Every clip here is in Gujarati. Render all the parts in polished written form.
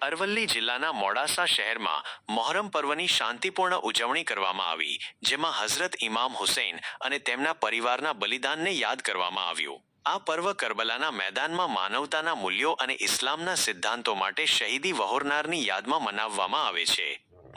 અરવલ્લી જિલ્લાના મોડાસા શહેરમાં મોહરમ પર્વની શાંતિપૂર્ણ ઉજવણી કરવામાં આવી, જેમાં હઝરત ઇમામ હુસૈન અને તેમના પરિવારના બલિદાનને યાદ કરવામાં આવ્યું। આ પર્વ કરબલાના મેદાનમાં માનવતાના મૂલ્યો અને ઇસ્લામના સિદ્ધાંતો માટે શહીદી વહોરનારની યાદમાં મનાવવામાં આવે છે।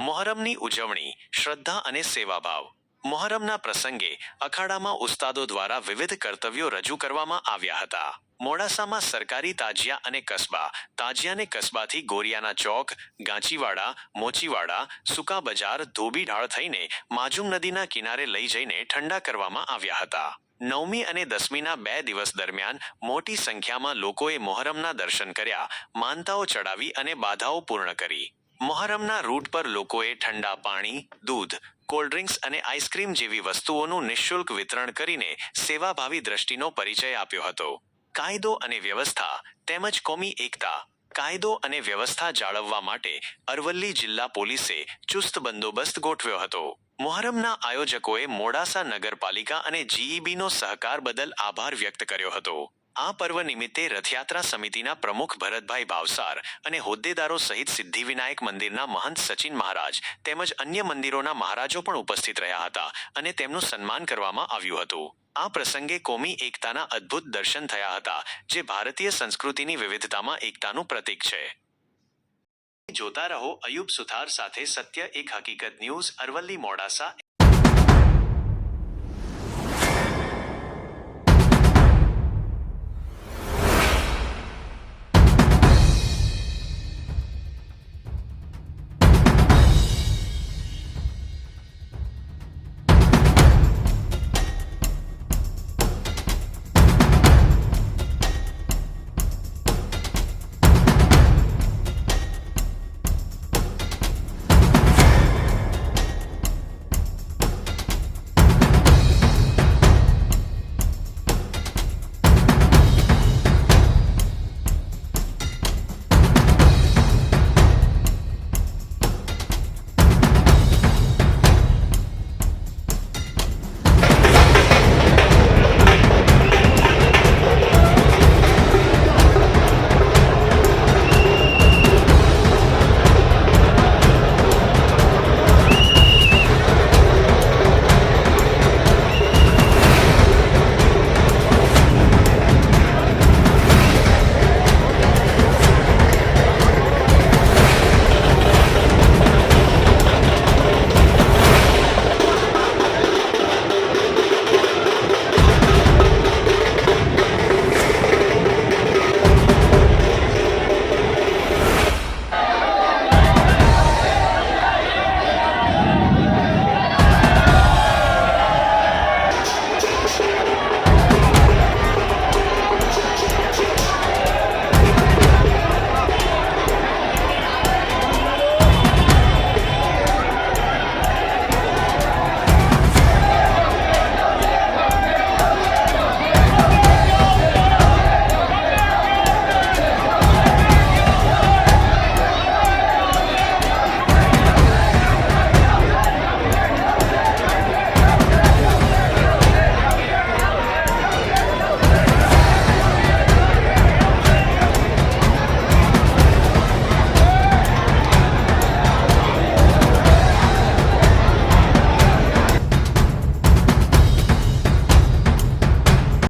મોહરમની ઉજવણી શ્રદ્ધા અને સેવાભાવ। મોહરમના પ્રસંગે અખાડામાં ઉસ્તાદો દ્વારા વિવિધ કર્તવ્યો રજૂ કરવામાં આવ્યા હતા। મોડાસામાં સરકારી તાજિયા અને કસ્બા તાજિયાને કસ્બાથી ગોરિયાના ચોક, ગાંચીવાડા, મોચીવાડા, સુકા બજાર, ધોબી ઢાળ થઈને માજુમ નદીના કિનારે લઈ જઈને ઠંડા કરવામાં આવ્યા હતા। 9મી અને 10મીના 2 દિવસ દરમિયાન મોટી સંખ્યામાં લોકોએ મોહરમના દર્શન કર્યા, માનતાઓ ચડાવી અને બાધાઓ પૂર્ણ કરી। મોહરમના રૂટ પર લોકોએ ઠંડા પાણી, દૂધ, કોલ્ડ્રિંક્સ અને આઈસ્ક્રીમ જેવી વસ્તુઓનું નિઃશુલ્ક વિતરણ કરીને સેવાભાવી દ્રષ્ટિનો પરિચય આપ્યો હતો। કાયદો અને વ્યવસ્થા તેમજ કોમી એકતા। કાયદો અને વ્યવસ્થા જાળવવા માટે અરવલ્લી જિલ્લા પોલીસે ચુસ્ત બંદોબસ્ત ગોઠવ્યો હતો। મોહરમના આયોજકોએ મોડાસા નગરપાલિકા અને જીઈબીનો સહકાર બદલ આભાર વ્યક્ત કર્યો હતો। આ પર્વ નિમિત્તે રથયાત્રા સમિતિના પ્રમુખ ભરતભાઈ ભાવસાર અને હોદ્દેદારો સહિત સિદ્ધિવિનાયક મંદિરના મહંત સચિન મહારાજ તેમજ અન્ય મંદિરોના મહારાજો પણ ઉપસ્થિત રહ્યા હતા અને તેમનું સન્માન કરવામાં આવ્યું હતું। આ પ્રસંગે કોમી એકતાના અદ્ભુત દર્શન થયા હતા, જે ભારતીય સંસ્કૃતિની વિવિધતામાં એકતાનું પ્રતીક છે। જોતા રહો અયુબ સુથાર સાથે સત્ય એક હકીકત ન્યૂઝ, અરવલ્લી મોડાસા।